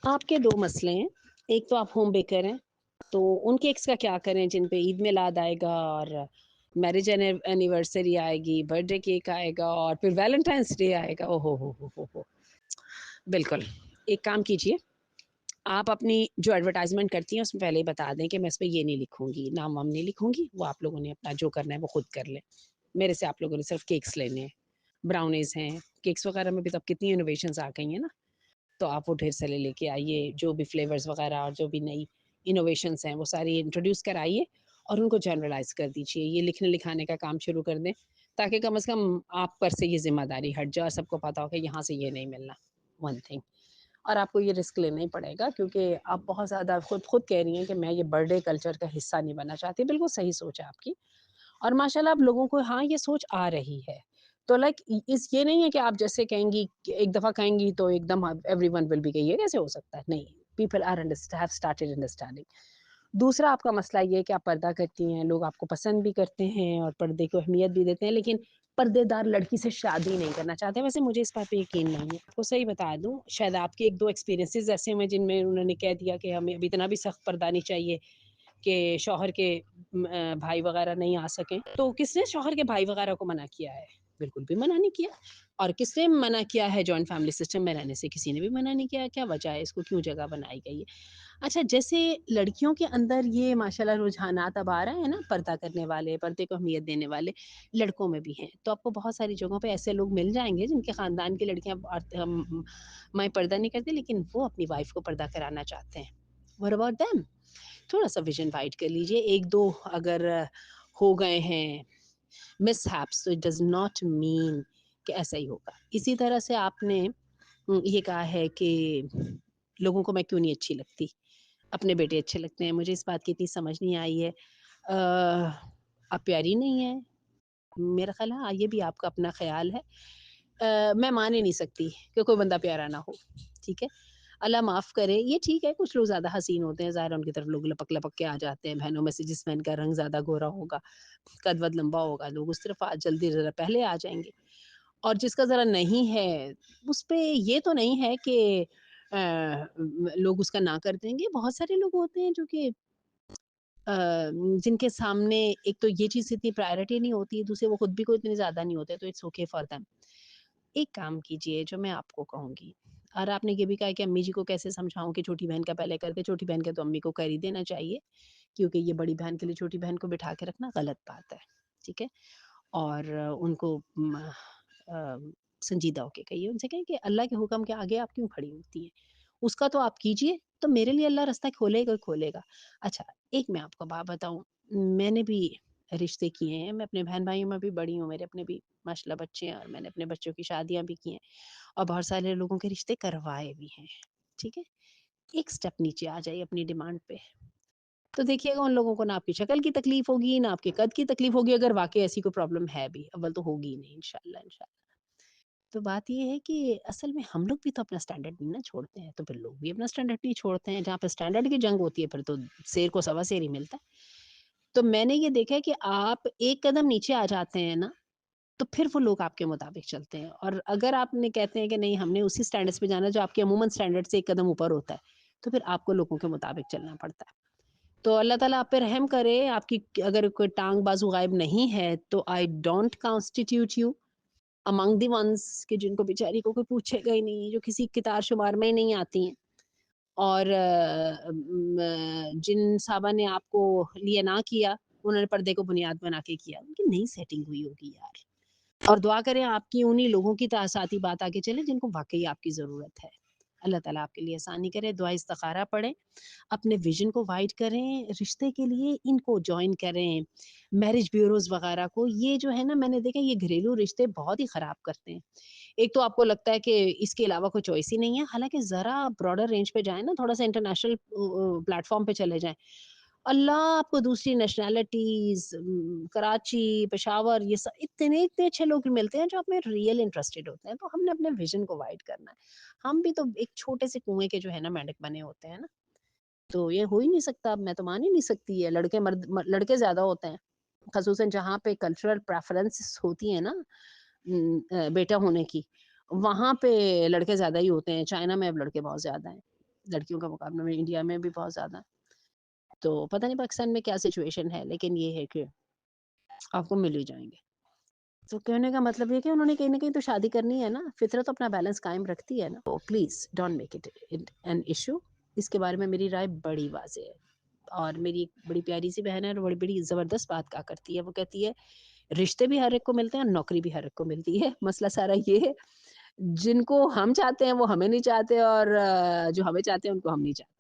آپ کے 2 مسئلے ہیں، ایک تو آپ ہوم بیکر ہیں، تو ان کیکس کا کیا کریں جن پہ عید میلاد آئے گا اور میرج اینیورسری آئے گی، برتھ ڈے کیک آئے گا اور پھر ویلنٹائنس ڈے آئے گا، او ہو! بالکل، ایک کام کیجئے، آپ اپنی جو ایڈورٹائزمنٹ کرتی ہیں اس میں پہلے ہی بتا دیں کہ میں اس پہ یہ نہیں لکھوں گی، نام وام نہیں لکھوں گی، وہ آپ لوگوں نے اپنا جو کرنا ہے وہ خود کر لیں، میرے سے آپ لوگوں نے صرف کیکس لینے ہیں، براؤنیز ہیں، کیکس وغیرہ میں بھی تو اب کتنی انوویشنز آ گئی ہیں نا، تو آپ وہ ڈھیر سارے لے کے آئیے، جو بھی فلیورز وغیرہ اور جو بھی نئی انوویشنز ہیں وہ ساری انٹروڈیوس کرائیے اور ان کو جنرلائز کر دیجیے، یہ لکھنے لکھانے کا کام شروع کر دیں تاکہ کم از کم آپ پر سے یہ ذمہ داری ہٹ جائے، سب کو پتا ہو کہ یہاں سے یہ نہیں ملنا، ون تھنگ۔ اور آپ کو یہ رسک لینا ہی پڑے گا کیونکہ آپ بہت زیادہ خود کہہ رہی ہیں کہ میں یہ برتھ ڈے کلچر کا حصہ نہیں بننا چاہتی، بالکل صحیح سوچ ہے آپ کی، اور ماشاءاللہ اب لوگوں کو ہاں یہ سوچ آ رہی ہے، تو لائک اس یہ نہیں ہے کہ آپ جیسے کہیں گی ایک دفعہ کہیں گی تو ایک دم ایوری ون ول بھی کہ یہ کیسے ہو سکتا ہے، نہیں، people are have started understanding. دوسرا آپ کا مسئلہ یہ ہے کہ آپ پردہ کرتی ہیں، لوگ آپ کو پسند بھی کرتے ہیں اور پردے کو اہمیت بھی دیتے ہیں، لیکن پردے دار لڑکی سے شادی نہیں کرنا چاہتے۔ ویسے مجھے اس بات پہ یقین نہیں ہے، آپ کو صحیح بتا دوں، شاید آپ کے 1-2 ایکسپیرینسز ایسے ہوئے جن میں انہوں نے کہہ دیا کہ ہمیں اب اتنا بھی سخت پردہ نہیں چاہیے کہ شوہر کے بھائی وغیرہ نہیں آ سکیں، تو کس نے شوہر کے بھائی وغیرہ کو منع کیا ہے؟ بالکل بھی منع نہیں کیا، اور کس نے منع کیا ہے جوائنٹ فیملی سسٹم میں رہنے سے؟ کسی نے بھی منع نہیں کیا، کیا وجہ ہے اس کو کیوں جگہ بنائی گئی ہے؟ اچھا، جیسے لڑکیوں کے اندر یہ ماشاءاللہ رجحانات اب آ رہے ہیں نا، پردہ کرنے والے، پردے کو اہمیت دینے والے لڑکوں میں بھی ہیں، تو آپ کو بہت ساری جگہوں پہ ایسے لوگ مل جائیں گے جن کے خاندان کی لڑکیاں میں پردہ نہیں کرتی لیکن وہ اپنی وائف کو پردہ کرانا چاہتے ہیں۔ What about them؟ تھوڑا سا ویژن وائٹ کر لیجئے، 1-2 اگر ہو گئے ہیں مس ہیپس تو اٹ ڈز ناٹ مین کہ ایسا ہی ہوگا۔ اسی طرح سے آپ نے یہ کہا ہے کہ لوگوں کو میں کیوں نہیں اچھی لگتی، اپنے بیٹے اچھے لگتے ہیں، مجھے اس بات کی اتنی سمجھ نہیں آئی ہے، آپ پیاری نہیں ہیں، میرا خیال ہے یہ بھی آپ کا اپنا خیال ہے، میں مان ہی نہیں سکتی کہ کوئی بندہ پیارا نہ ہو، ٹھیک ہے، اللہ معاف کرے، یہ ٹھیک ہے کچھ لوگ زیادہ حسین ہوتے ہیں، ظاہر ہے ان کی طرف لوگ لپک لپک کے آ جاتے ہیں، بہنوں میں سے جس بہن کا رنگ زیادہ گورا ہوگا، قد ود لمبا ہوگا، لوگ اس طرف جلدی ذرا پہلے آ جائیں گے، اور جس کا ذرا نہیں ہے اس پہ یہ تو نہیں ہے کہ لوگ اس کا نہ کر دیں گے، بہت سارے لوگ ہوتے ہیں جو کہ جن کے سامنے ایک تو یہ چیز اتنی پرائرٹی نہیں ہوتی، دوسرے وہ خود بھی کوئی اتنے زیادہ نہیں ہوتے، تو اٹس اوکے فار دیم۔ ایک کام کیجئے جو میں آپ کو کہوں گی، اور آپ نے یہ بھی کہا کہ امی جی کو کیسے سمجھاؤں کہ چھوٹی بہن کا پہلے کر دے، چھوٹی بہن کا تو امی کو کر ہی دینا چاہیے، کیونکہ یہ بڑی بہن کے لیے چھوٹی بہن کو بٹھا کے رکھنا غلط بات ہے، ٹھیک ہے، اور ان کو سنجیدہ ہو کے کہیے، ان سے کہیں کہ اللہ کے حکم کے آگے آپ کیوں کھڑی ہوتی ہیں، اس کا تو آپ کیجئے، تو میرے لیے اللہ راستہ کھولے گا ہی کھولے گا۔ اچھا، ایک میں آپ کو بات بتاؤں، میں نے بھی رشتے کیے ہیں، میں اپنے بہن بھائیوں میں بھی بڑی ہوں، میرے اپنے بھی ماشاءاللہ بچے ہیں، اور میں نے اپنے بچوں کی شادیاں بھی کی ہیں، اور بہت سارے لوگوں کے رشتے کروائے بھی ہیں، ٹھیک ہے، ایک سٹیپ نیچے آ جائیے اپنی ڈیمانڈ پہ، تو دیکھیے گا ان لوگوں کو نہ آپ کی شکل کی تکلیف ہوگی، نہ آپ کے قد کی تکلیف ہوگی، اگر واقعی ایسی کوئی پرابلم ہے بھی، اول تو ہوگی ہی نہیں، انشاءاللہ انشاءاللہ۔ تو بات یہ ہے کہ اصل میں ہم لوگ بھی تو اپنا سٹینڈرڈ نہیں نا چھوڑتے ہیں، تو پھر لوگ بھی اپنا سٹینڈرڈ نہیں چھوڑتے ہیں، جہاں پہ سٹینڈرڈ کی جنگ ہوتی ہے پھر تو شیر کو سوا شیر ہی ملتا ہے۔ تو میں نے یہ دیکھا ہے کہ آپ ایک قدم نیچے آ جاتے ہیں نا، تو پھر وہ لوگ آپ کے مطابق چلتے ہیں، اور اگر آپ نے کہتے ہیں کہ نہیں ہم نے اسی سٹینڈرڈ پہ جانا جو آپ کے عموماً سٹینڈرڈ سے ایک قدم اوپر ہوتا ہے، تو پھر آپ کو لوگوں کے مطابق چلنا پڑتا ہے۔ تو اللہ تعالیٰ آپ پہ رحم کرے، آپ کی اگر کوئی ٹانگ بازو غائب نہیں ہے تو I don't constitute you among the ones کہ جن کو بیچاری کو کوئی پوچھے گا ہی نہیں، جو کسی کتار شمار میں ہی نہیں آتی ہیں، اور جن صحابہ نے آپ کو لیے نہ کیا، انہوں نے پردے کو بنیاد بنا کے کیا، ان کی نہیں سیٹنگ ہوئی ہوگی یار، اور دعا کریں آپ کی انہی لوگوں کی ساتھی بات آگے چلے جن کو واقعی آپ کی ضرورت ہے۔ اللہ تعالیٰ آپ کے لیے آسانی کرے، دعا استخارہ پڑھیں، اپنے ویژن کو وائڈ کریں، رشتے کے لیے ان کو جوائن کریں، میرج بیوروز وغیرہ کو، یہ جو ہے نا میں نے دیکھا یہ گھریلو رشتے بہت ہی خراب کرتے ہیں۔ ایک تو آپ کو لگتا ہے کہ اس کے علاوہ کوئی چوائس ہی نہیں ہے، حالانکہ ذرا براڈر رینج پہ جائیں نا، تھوڑا سا انٹرنیشنل پلیٹ فارم پہ چلے جائیں، اللہ آپ کو دوسری نیشنلٹیز، کراچی، پشاور، یہ سب اتنے اتنے اچھے لوگ ملتے ہیں جو آپ میں ریئل انٹرسٹڈ ہوتے ہیں، تو ہم نے اپنے ویژن کو وائڈ کرنا ہے، ہم بھی تو ایک چھوٹے سے کنویں کے جو ہے نا مینڈک بنے ہوتے ہیں نا، تو یہ ہو ہی نہیں سکتا، اب میں تو مان ہی نہیں سکتی ہے، لڑکے زیادہ ہوتے ہیں، خصوصاً جہاں پہ کلچرل پریفرنس ہوتی ہیں نا بیٹا ہونے کی، وہاں پہ لڑکے زیادہ ہی ہوتے ہیں، چائنا میں اب لڑکے بہت زیادہ ہیں، لڑکیوں کا مقابلہ میں انڈیا میں بھی بہت زیادہ. تو پتہ نہیں پاکستان میں کیا سچویشن ہے، لیکن یہ ہے کہ آپ کو مل ہی جائیں گے. تو کہنے کا مطلب یہ کہ انہوں نے کہیں نہ کہیں تو شادی کرنی ہے نا، فطرت اپنا بیلنس قائم رکھتی ہے نا. تو please don't make it an issue. اس کے بارے میں میری رائے بڑی واضح ہے. اور میری ایک بڑی پیاری سی بہن ہے اور بڑی بڑی زبردست بات کہا کرتی ہے. وہ کہتی ہے رشتے بھی ہر ایک کو ملتے ہیں اور نوکری بھی ہر ایک کو ملتی ہے. مسئلہ سارا یہ ہے جن کو ہم چاہتے ہیں وہ ہمیں نہیں چاہتے، اور جو ہمیں چاہتے ہیں ان کو ہم نہیں چاہتے.